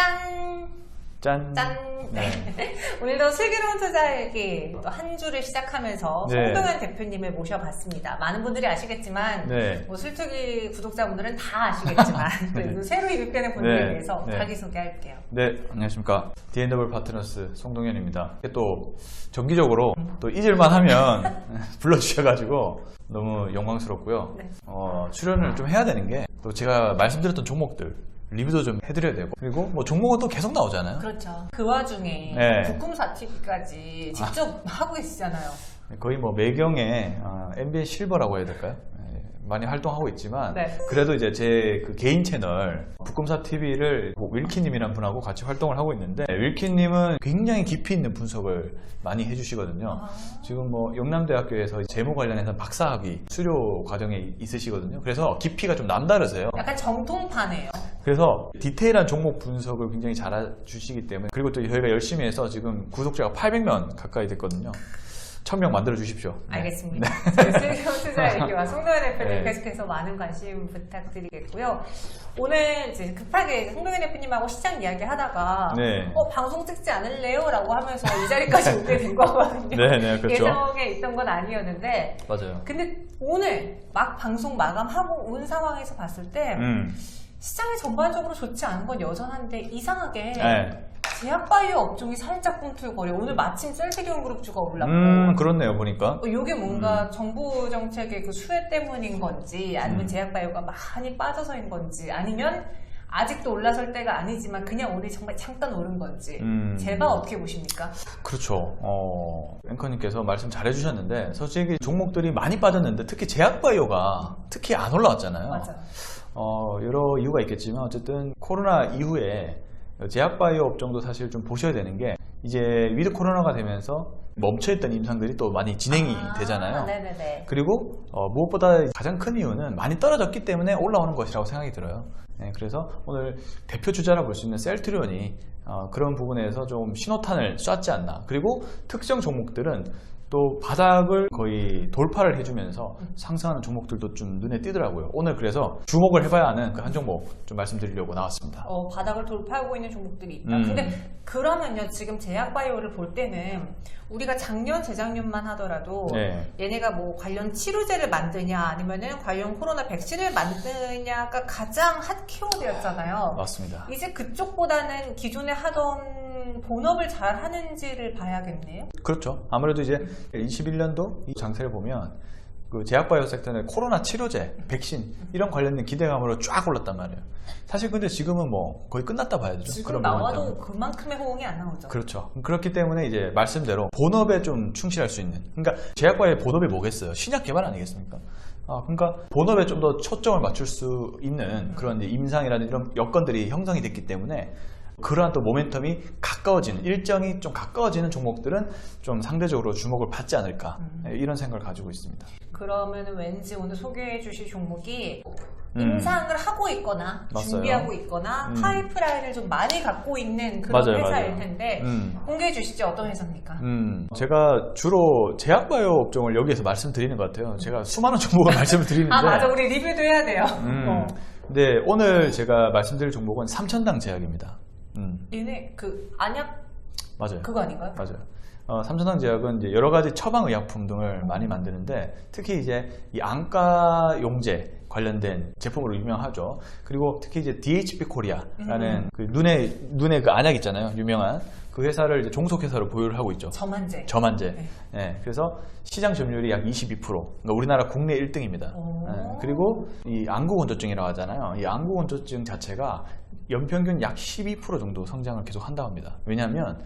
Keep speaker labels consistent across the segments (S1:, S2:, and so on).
S1: 짠!
S2: 짠!
S1: 짠! 네. 오늘도 슬기로운 투자 얘기 또 한 주를 시작하면서
S2: 네.
S1: 송동현 대표님을 모셔봤습니다. 많은 분들이 아시겠지만
S2: 네.
S1: 뭐 술투기 구독자분들은 다 아시겠지만 그래도 새로 입입되는 분들에
S2: 네.
S1: 대해서
S2: 네.
S1: 자기소개할게요.
S2: 네, 안녕하십니까. D&W 파트너스 송동현입니다. 또 정기적으로 또 잊을만 하면 불러주셔가지고 너무 영광스럽고요.
S1: 네.
S2: 출연을 좀 해야 되는 게 또 제가 말씀드렸던 종목들 리뷰도 좀 해드려야 되고, 그리고 뭐 종목은 또 계속 나오잖아요.
S1: 그렇죠. 그 와중에
S2: 네.
S1: 북꿈사 TV까지 직접 하고 계시잖아요.
S2: 거의 뭐 매경에 NBA 실버라고 해야 될까요? 네, 많이 활동하고 있지만
S1: 네.
S2: 그래도 이제 제 그 개인 채널 북꿈사 TV를 윌키님이라는 분하고 같이 활동을 하고 있는데, 윌키님은 굉장히 깊이 있는 분석을 많이 해주시거든요. 지금 뭐 영남대학교에서 재무 관련해서 박사학위 수료 과정에 있으시거든요. 그래서 깊이가 좀 남다르세요.
S1: 약간 정통파네요.
S2: 그래서 디테일한 종목 분석을 굉장히 잘 해주시기 때문에, 그리고 또 저희가 열심히 해서 지금 구독자가 800명 가까이 됐거든요. 1000명 만들어 주십시오. 네.
S1: 알겠습니다. 저희 슬기로운 투자 얘기와 송동현 대표님
S2: 네.
S1: 계속해서 많은 관심 부탁드리겠고요. 오늘 이제 급하게 송동현 대표님하고 시장 이야기 하다가
S2: 네.
S1: 방송 찍지 않을래요? 라고 하면서 이 자리까지 오게 된 거거든요.
S2: 네, 그렇죠.
S1: 예정에 있던 건 아니었는데,
S2: 맞아요.
S1: 근데 오늘 막 방송 마감하고 온 상황에서 봤을 때 시장이 전반적으로 좋지 않은 건 여전한데 이상하게
S2: 네.
S1: 제약바이오 업종이 살짝 꿈틀거려. 오늘 마침 셀트리온 그룹주가 올랐고,
S2: 그렇네요, 보니까.
S1: 이게 뭔가 정부 정책의 그 수혜 때문인 건지, 아니면 제약바이오가 많이 빠져서인 건지, 아니면 아직도 올라설 때가 아니지만 그냥 오늘 정말 잠깐 오른 건지, 제가 어떻게 보십니까?
S2: 그렇죠. 앵커님께서 말씀 잘 해주셨는데, 솔직히 종목들이 많이 빠졌는데 특히 제약바이오가 특히 안 올라왔잖아요.
S1: 맞아요.
S2: 여러 이유가 있겠지만 어쨌든 코로나 이후에 제약바이오 업종도 사실 좀 보셔야 되는 게, 이제 위드 코로나가 되면서 멈춰있던 임상들이 또 많이 진행이 되잖아요.
S1: 네네네.
S2: 그리고 무엇보다 가장 큰 이유는 많이 떨어졌기 때문에 올라오는 것이라고 생각이 들어요. 네, 그래서 오늘 대표 주자라 볼 수 있는 셀트리온이 그런 부분에서 좀 신호탄을 쐈지 않나. 그리고 특정 종목들은 또 바닥을 거의 돌파를 해주면서 상승하는 종목들도 좀 눈에 띄더라고요. 오늘 그래서 주목을 해봐야 하는 그 한 종목 좀 말씀드리려고 나왔습니다.
S1: 바닥을 돌파하고 있는 종목들이 있다. 근데 그러면요, 지금 제약바이오를 볼 때는 우리가 작년, 재작년만 하더라도
S2: 네.
S1: 얘네가 뭐 관련 치료제를 만드냐 아니면은 관련 코로나 백신을 만드냐가 가장 핫 키워드였잖아요.
S2: 맞습니다.
S1: 이제 그쪽보다는 기존에 하던 본업을 잘 하는지를 봐야겠네요.
S2: 그렇죠. 아무래도 이제 21년도 이 장세를 보면 그 제약바이오 섹터는 코로나 치료제, 백신 이런 관련된 기대감으로 쫙 올랐단 말이에요. 사실 근데 지금은 뭐 거의 끝났다 봐야죠.
S1: 지금
S2: 그런
S1: 나와도
S2: 부분 때문에.
S1: 그만큼의 호응이 안 나오죠.
S2: 그렇죠. 그렇기 때문에 이제 말씀대로 본업에 좀 충실할 수 있는, 그러니까 제약바이오의 본업이 뭐겠어요? 신약 개발 아니겠습니까? 그러니까 본업에 좀 더 초점을 맞출 수 있는 그런 이제 임상이라는 이런 여건들이 형성이 됐기 때문에 그러한 또 모멘텀이 가까워지는, 일정이 좀 가까워지는 종목들은 좀 상대적으로 주목을 받지 않을까, 이런 생각을 가지고 있습니다.
S1: 그러면 왠지 오늘 소개해 주실 종목이 임상을 하고 있거나
S2: 맞아요.
S1: 준비하고 있거나 파이프라인을 좀 많이 갖고 있는 그런
S2: 맞아요,
S1: 회사일
S2: 맞아요.
S1: 텐데 공개해 주시죠. 어떤 회사입니까?
S2: 제가 주로 제약바이오 업종을 여기에서 말씀드리는 것 같아요. 제가 수많은 종목을 말씀을 드리는데.
S1: 맞아. 우리 리뷰도 해야 돼요.
S2: 네, 오늘 제가 말씀드릴 종목은 삼천당 제약입니다.
S1: 얘네 그 안약
S2: 맞아요.
S1: 그거 아닌가요?
S2: 맞아요. 삼천당 제약은 이제 여러 가지 처방의약품 등을 많이 만드는데, 특히 이제 이 안과 용제 관련된 제품으로 유명하죠. 그리고 특히 이제 DHP 코리아라는 그 눈에 그 안약 있잖아요. 유명한 그 회사를 이제 종속회사로 보유를 하고 있죠.
S1: 저만제.
S2: 네. 네, 그래서 시장 점유율이 약 22%. 그러니까 우리나라 국내 1등입니다. 네, 그리고 이 안구건조증이라고 하잖아요. 이 안구건조증 자체가 연평균 약 12% 정도 성장을 계속 한다고 합니다. 왜냐하면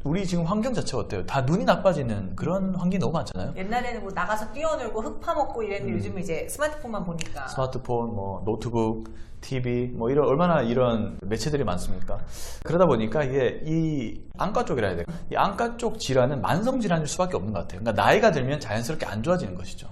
S2: 우리 지금 환경 자체가 어때요? 다 눈이 나빠지는 그런 환경이 너무 많잖아요.
S1: 옛날에는 뭐 나가서 뛰어놀고 흙 파먹고 이랬는데 요즘 이제 스마트폰만 보니까.
S2: 스마트폰, 뭐 노트북, TV, 뭐 얼마나 이런 매체들이 많습니까? 그러다 보니까 이게 이 안과 쪽이라 해야 돼요. 이 안과 쪽 질환은 만성 질환일 수밖에 없는 것 같아요. 그러니까 나이가 들면 자연스럽게 안 좋아지는 것이죠.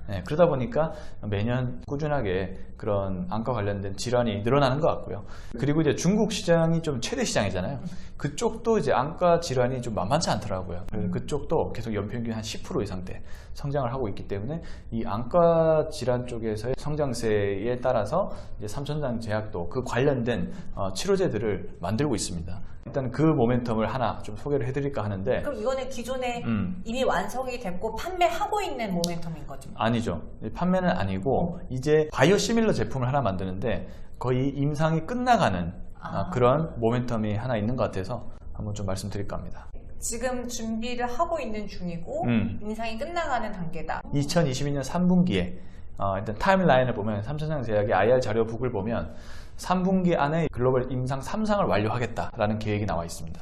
S2: 네, 그러다 보니까 매년 꾸준하게 그런 안과 관련된 질환이 늘어나는 것 같고요. 그리고 이제 중국 시장이 좀 최대 시장이잖아요. 그쪽도 이제 안과 질환이 좀 만만치 않더라고요. 그래서 그쪽도 계속 연평균 한 10% 이상대 성장을 하고 있기 때문에 이 안과 질환 쪽에서의 성장세에 따라서 이제 삼천장 제약도 그 관련된 치료제들을 만들고 있습니다. 일단 그 모멘텀을 하나 좀 소개를 해드릴까 하는데,
S1: 그럼 이거는 기존에 이미 완성이 됐고 판매하고 있는 모멘텀인 거죠?
S2: 아니죠. 판매는 아니고 이제 바이오시밀러 제품을 하나 만드는데 거의 임상이 끝나가는 그런 모멘텀이 하나 있는 것 같아서 한번 좀 말씀드릴까 합니다.
S1: 지금 준비를 하고 있는 중이고 임상이 끝나가는 단계다.
S2: 2022년 3분기에 일단 타임라인을 보면 삼천장 제약의 IR 자료북을 보면 3분기 안에 글로벌 임상 3상을 완료하겠다라는 계획이 나와 있습니다.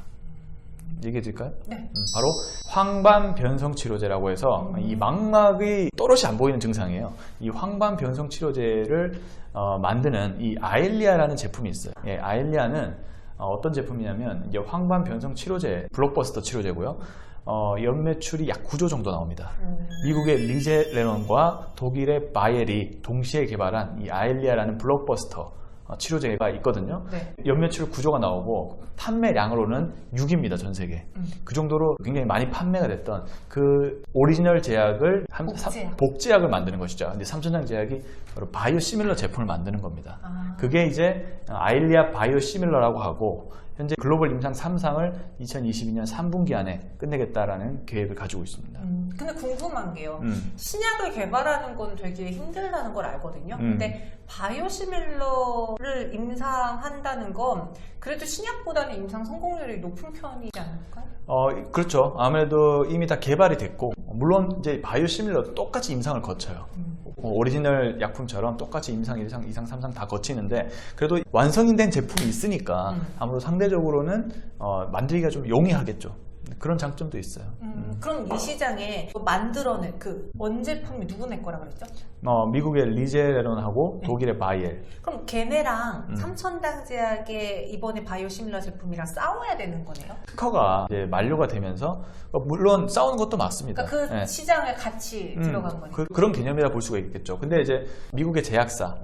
S2: 얘기해 드릴까요?
S1: 네.
S2: 바로 황반 변성 치료제라고 해서 이 망막의 또렷이 안 보이는 증상이에요. 이 황반 변성 치료제를 만드는 이 아일리아라는 제품이 있어요. 예, 아일리아는 어떤 제품이냐면 이제 황반 변성 치료제, 블록버스터 치료제고요. 연매출이 약 9조 정도 나옵니다. 미국의 리제레논과 독일의 바이엘이 동시에 개발한 이 아일리아라는 블록버스터 치료제가 있거든요.
S1: 네.
S2: 연매출 9조가 나오고 판매량으로는 6입니다. 전 세계. 그 정도로 굉장히 많이 판매가 됐던 그 오리지널 제약을 복제약을 만드는 것이죠. 근데 삼천장 제약이 바로 바이오시밀러 제품을 만드는 겁니다. 그게 이제 아일리아 바이오시밀러라고 하고 현재 글로벌 임상 3상을 2022년 3분기 안에 끝내겠다라는 계획을 가지고 있습니다.
S1: 근데 궁금한 게요. 신약을 개발하는 건 되게 힘들다는 걸 알거든요. 근데 바이오시밀러를 임상한다는 건 그래도 신약보다는 임상 성공률이 높은 편이지 않을까요?
S2: 그렇죠. 아무래도 이미 다 개발이 됐고, 물론 이제 바이오시밀러도 똑같이 임상을 거쳐요. 오리지널 약품처럼 똑같이 임상 1상, 2상, 3상 다 거치는데 그래도 완성이 된 제품이 있으니까 아무래도 상대적으로는 만들기가 좀 용이하겠죠. 그런 장점도 있어요.
S1: 그럼 이 시장에 만들어낸 그 원제품이 누구네 거라 그랬죠?
S2: 미국의 리제레논하고 독일의 바이엘.
S1: 그럼 걔네랑 삼천장 제약의 이번에 바이오시밀러 제품이랑 싸워야 되는 거네요?
S2: 특허가 이제 만료가 되면서 물론 싸우는 것도 맞습니다.
S1: 그러니까 그
S2: 네.
S1: 시장에 같이 들어간 거니까.
S2: 그런 개념이라 볼 수가 있겠죠. 근데 이제 미국의 제약사,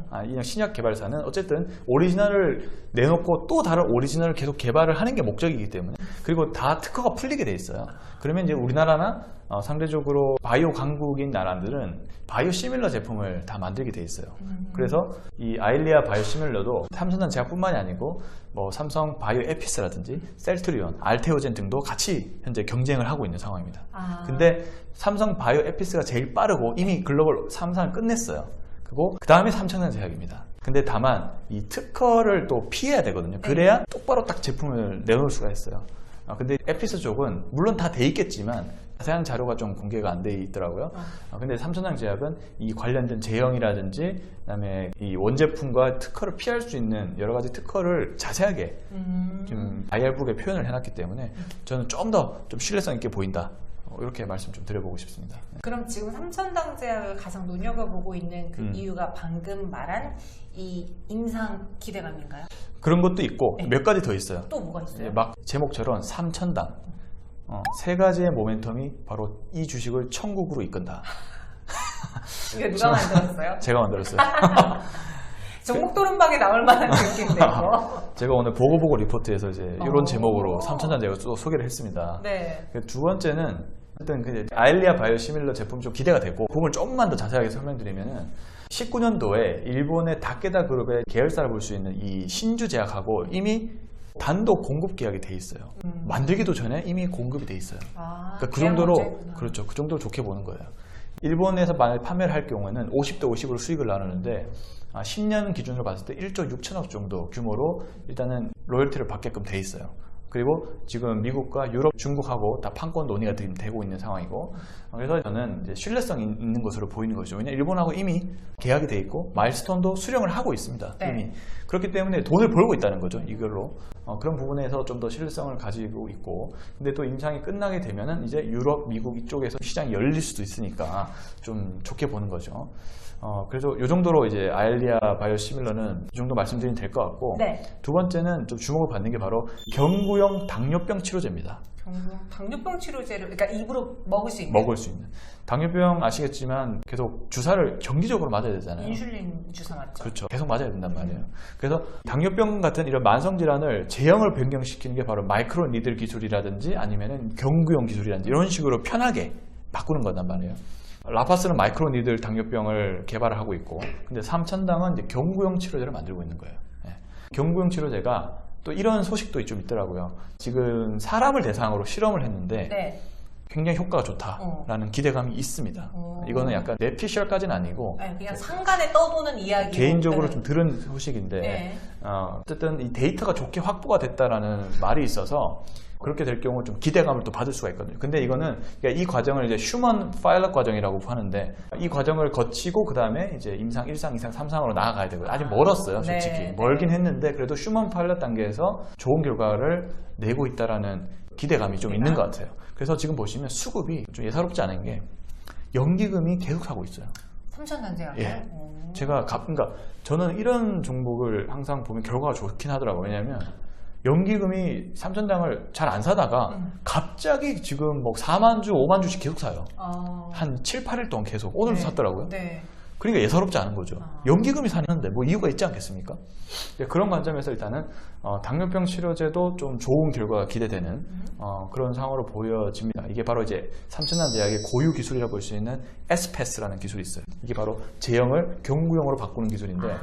S2: 신약 개발사는 어쨌든 오리지널을 내놓고 또 다른 오리지널을 계속 개발을 하는 게 목적이기 때문에, 그리고 다 특허가 풀리게 돼 있어요. 그러면 이제 우리나라나 상대적으로 바이오 강국인 나라들은 바이오시밀러 제품을 다 만들게 돼 있어요. 그래서 이 아일리아 바이오시밀러도 삼성전 제약뿐만이 아니고 뭐 삼성 바이오 에피스라든지 셀트리온, 알테오젠 등도 같이 현재 경쟁을 하고 있는 상황입니다. 근데 삼성 바이오 에피스가 제일 빠르고 이미 글로벌 3상을 끝냈어요. 그리고 그 다음에 삼성전 제약입니다. 근데 다만 이 특허를 또 피해야 되거든요. 그래야 똑바로 딱 제품을 내놓을 수가 있어요. 근데 에피스 쪽은 물론 다 돼 있겠지만 자세한 자료가 좀 공개가 안 돼 있더라고요. 근데 삼천장 제약은 이 관련된 제형이라든지 그다음에 이 원제품과 특허를 피할 수 있는 여러 가지 특허를 자세하게 지금 IR북에 표현을 해놨기 때문에 저는 좀 더 좀 신뢰성 있게 보인다. 이렇게 말씀 좀 드려보고 싶습니다.
S1: 그럼 지금 삼천장 제약을 가장 눈여겨보고 있는 그 이유가 방금 말한 이 임상 기대감인가요?
S2: 그런 것도 있고 몇 가지 더 있어요.
S1: 또 뭐가 있어요?
S2: 막 제목처럼 삼천당. 세 가지의 모멘텀이 바로 이 주식을 천국으로 이끈다.
S1: 이거 누가 만들었어요?
S2: 제가 만들었어요.
S1: 정목도른방에 나올 만한 느낌인데 이거.
S2: 제가 오늘 보고 리포트에서 이제 이런 제목으로 삼천장 제가 또 소개를 했습니다.
S1: 네.
S2: 두 번째는 일단 그 아일리아 바이오시밀러 제품 좀 기대가 되고, 그걸 조금만 더 자세하게 설명드리면은 19년도에 일본의 다케다 그룹의 계열사를 볼 수 있는 이 신주 제약하고 이미 단독 공급 계약이 돼 있어요. 만들기도 전에 이미 공급이 돼 있어요. 그러니까 그 정도로
S1: 문제구나.
S2: 그렇죠. 그 정도로 좋게 보는 거예요. 일본에서 만약 판매를 할 경우에는 50대 50으로 수익을 나누는데 10년 기준으로 봤을 때 1조 6천억 정도 규모로 일단은 로열티를 받게끔 돼 있어요. 그리고 지금 미국과 유럽, 중국하고 다 판권 논의가 되고 있는 상황이고, 그래서 저는 이제 신뢰성이 있는 것으로 보이는 거죠. 왜냐하면 일본하고 이미 계약이 돼 있고 마일스톤도 수령을 하고 있습니다.
S1: 네.
S2: 이미. 그렇기 때문에 돈을 벌고 있다는 거죠. 이걸로. 그런 부분에서 좀 더 신뢰성을 가지고 있고, 근데 또 임상이 끝나게 되면은 이제 유럽, 미국 이쪽에서 시장이 열릴 수도 있으니까 좀 좋게 보는 거죠. 그래서 이 정도로 이제 아일리아 바이오시밀러는 이 정도 말씀드리면 될 것 같고,
S1: 네.
S2: 두 번째는 좀 주목을 받는 게 바로 경구용 당뇨병 치료제입니다.
S1: 당뇨병 치료제를 그러니까 입으로 먹을 수 있는.
S2: 먹을 수 있는. 당뇨병 아시겠지만 계속 주사를 정기적으로 맞아야 되잖아요.
S1: 인슐린 주사 맞죠?
S2: 그렇죠. 계속 맞아야 된단 말이에요. 그래서 당뇨병 같은 이런 만성 질환을 제형을 변경시키는 게 바로 마이크로 니들 기술이라든지 아니면은 경구용 기술이라든지 이런 식으로 편하게 바꾸는 거단 말이에요. 라파스는 마이크로 니들 당뇨병을 개발을 하고 있고, 근데 삼천당은 이제 경구용 치료제를 만들고 있는 거예요. 예. 경구용 치료제가 또 이런 소식도 좀 있더라고요. 지금 사람을 대상으로 실험을 했는데
S1: 네.
S2: 굉장히 효과가 좋다라는 기대감이 있습니다. 이거는 약간 내피셜까지는 아니고
S1: 네, 그냥 상간에 떠도는 이야기.
S2: 개인적으로 좀 들은 소식인데
S1: 네.
S2: 어쨌든 이 데이터가 좋게 확보가 됐다라는 말이 있어서 그렇게 될 경우 좀 기대감을 또 받을 수가 있거든요. 근데 이거는 그러니까 이 과정을 이제 휴먼 파일럿 과정이라고 하는데 이 과정을 거치고 그 다음에 이제 임상 1상, 2상, 3상으로 나아가야 되고요. 아직 멀었어요, 솔직히.
S1: 네,
S2: 멀긴 했는데 그래도 휴먼 파일럿 단계에서 좋은 결과를 내고 있다라는 기대감이 좀 있는 것 같아요. 그래서 지금 보시면 수급이 좀 예사롭지 않은 게 연기금이 계속 사고 있어요.
S1: 삼천단제가요?
S2: 예. 제가 그러니까 저는 이런 종목을 항상 보면 결과가 좋긴 하더라고요. 왜냐하면 연기금이 삼천당을 잘 안 사다가 갑자기 지금 뭐 4만 주, 5만 주씩 계속 사요. 한 7, 8일 동안 계속. 오늘도
S1: 네.
S2: 샀더라고요.
S1: 네.
S2: 그러니까 예사롭지 않은 거죠. 연기금이 사는데 뭐 이유가 있지 않겠습니까? 그런 관점에서 일단은 당뇨병 치료제도 좀 좋은 결과가 기대되는 그런 상황으로 보여집니다. 이게 바로 이제 삼천단제약의 고유 기술이라고 볼 수 있는 SPAS라는 기술이 있어요. 이게 바로 제형을 경구용으로 바꾸는 기술인데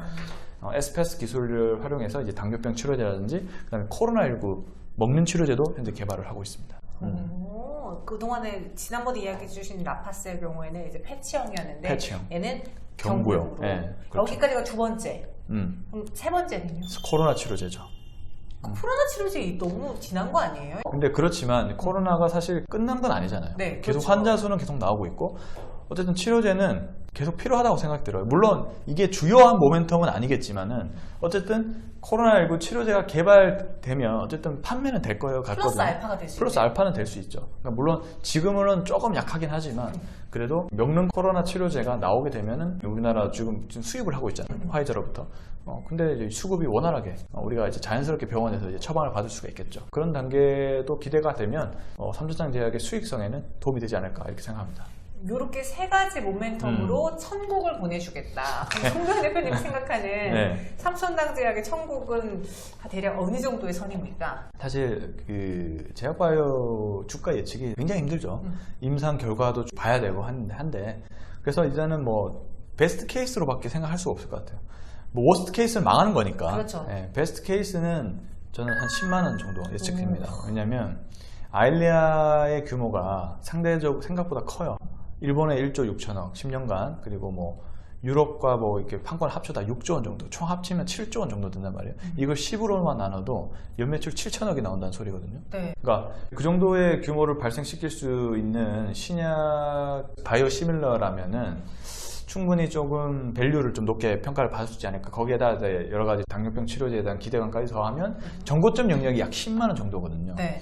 S2: SPAS 기술을 활용해서 이제 당뇨병 치료제라든지 그다음에 코로나19 먹는 치료제도 현재 개발을 하고 있습니다.
S1: 그동안에 지난번에 이야기해 주신 라파스의 경우에는 이제 패치형이었는데
S2: 패치형.
S1: 얘는
S2: 경구용.
S1: 경구용으로.
S2: 네, 그렇죠.
S1: 여기까지가 두 번째. 그럼 세 번째는요?
S2: 코로나 치료제죠.
S1: 코로나 치료제 너무 지난 거 아니에요?
S2: 근데 그렇지만 코로나가 사실 끝난 건 아니잖아요.
S1: 네,
S2: 계속
S1: 그렇죠.
S2: 환자 수는 계속 나오고 있고 어쨌든 치료제는 계속 필요하다고 생각이 들어요. 물론 이게 주요한 모멘텀은 아니겠지만은 어쨌든 코로나19 치료제가 개발되면 어쨌든 판매는 될 거예요.
S1: 플러스 알파가 될 수
S2: 플러스 알파는 될 수 있죠. 그러니까 물론 지금은 조금 약하긴 하지만 그래도 먹는 코로나 치료제가 나오게 되면은 우리나라 지금 수입을 하고 있잖아요. 화이자로부터. 근데 이제 수급이 원활하게 우리가 이제 자연스럽게 병원에서 이제 처방을 받을 수가 있겠죠. 그런 단계도 기대가 되면 삼천장 제약의 수익성에는 도움이 되지 않을까 이렇게 생각합니다.
S1: 이렇게 세 가지 모멘텀으로 천국을 보내주겠다. 송병 대표님이 생각하는
S2: 네.
S1: 삼천당 제약의 천국은 대략 어느 정도의 선입니까?
S2: 사실 그 제약바이오 주가 예측이 굉장히 힘들죠. 임상 결과도 봐야 되고 한데 그래서 일단은 뭐 베스트 케이스로밖에 생각할 수가 없을 것 같아요. 뭐 워스트 케이스는 망하는 거니까.
S1: 그렇죠.
S2: 네, 베스트 케이스는 저는 한 10만 원 정도 예측됩니다. 왜냐하면 아일리아의 규모가 상대적으로 생각보다 커요. 일본의 1조 6천억 10년간 그리고 뭐 유럽과 뭐 이렇게 판권 합쳐다 6조 원 정도 총 합치면 7조 원 정도 든단 말이에요. 이걸 10으로만 나눠도 연매출 7천억이 나온다는 소리거든요.
S1: 네.
S2: 그러니까 그 정도의 규모를 발생시킬 수 있는 신약 바이오시밀러라면은 충분히 조금 밸류를 좀 높게 평가를 받을 수 있지 않을까. 거기에다 이제 여러 가지 당뇨병 치료제에 대한 기대감까지 더하면 정고점 영역이 약 10만 원 정도거든요.
S1: 네.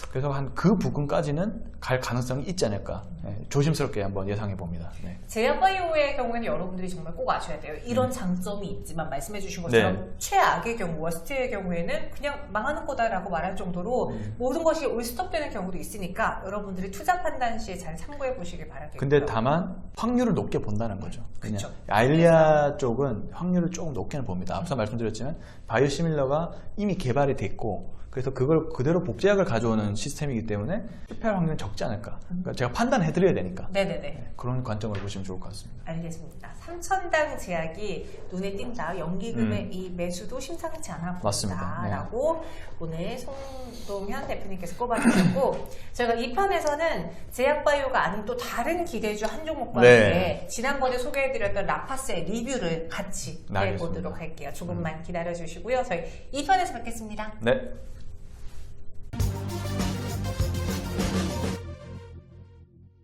S2: 그래서 한 그 부분까지는 갈 가능성이 있지 않을까. 네, 조심스럽게 한번 예상해 봅니다. 네.
S1: 제약바이오의 경우에는 여러분들이 정말 꼭 아셔야 돼요. 이런 장점이 있지만 말씀해 주신 것처럼 최악의 경우, 워스트의 경우에는 그냥 망하는 거다라고 말할 정도로 모든 것이 올스톱되는 경우도 있으니까 여러분들이 투자 판단 시에 잘 참고해 보시길 바라겠고요.
S2: 근데 다만 확률을 높게 본다는 거죠.
S1: 그렇죠.
S2: 아일리아 쪽은 확률을 조금 높게는 봅니다. 앞서 말씀드렸지만 바이오시밀러가 이미 개발이 됐고 그래서 그걸 그대로 복제약을 가져오는 시스템이기 때문에 실패할 확률은 적지 않을까. 그러니까 제가 판단해드려야 되니까.
S1: 네네네.
S2: 그런 관점으로 보시면 좋을 것 같습니다.
S1: 알겠습니다. 삼천당 제약이 눈에 띈다. 연기금의 이 매수도 심상치 않아
S2: 맞습니다. 네.
S1: 보인다라고 오늘 송동현 대표님께서 꼽아주셨고 저희가 2편에서는 제약바이오가 아닌 또 다른 기대주 한 종목과 함께 지난번에 소개해드렸던 라파스의 리뷰를 같이 해보도록 할게요. 조금만 기다려주시고요. 저희 2편에서 뵙겠습니다.
S2: 네.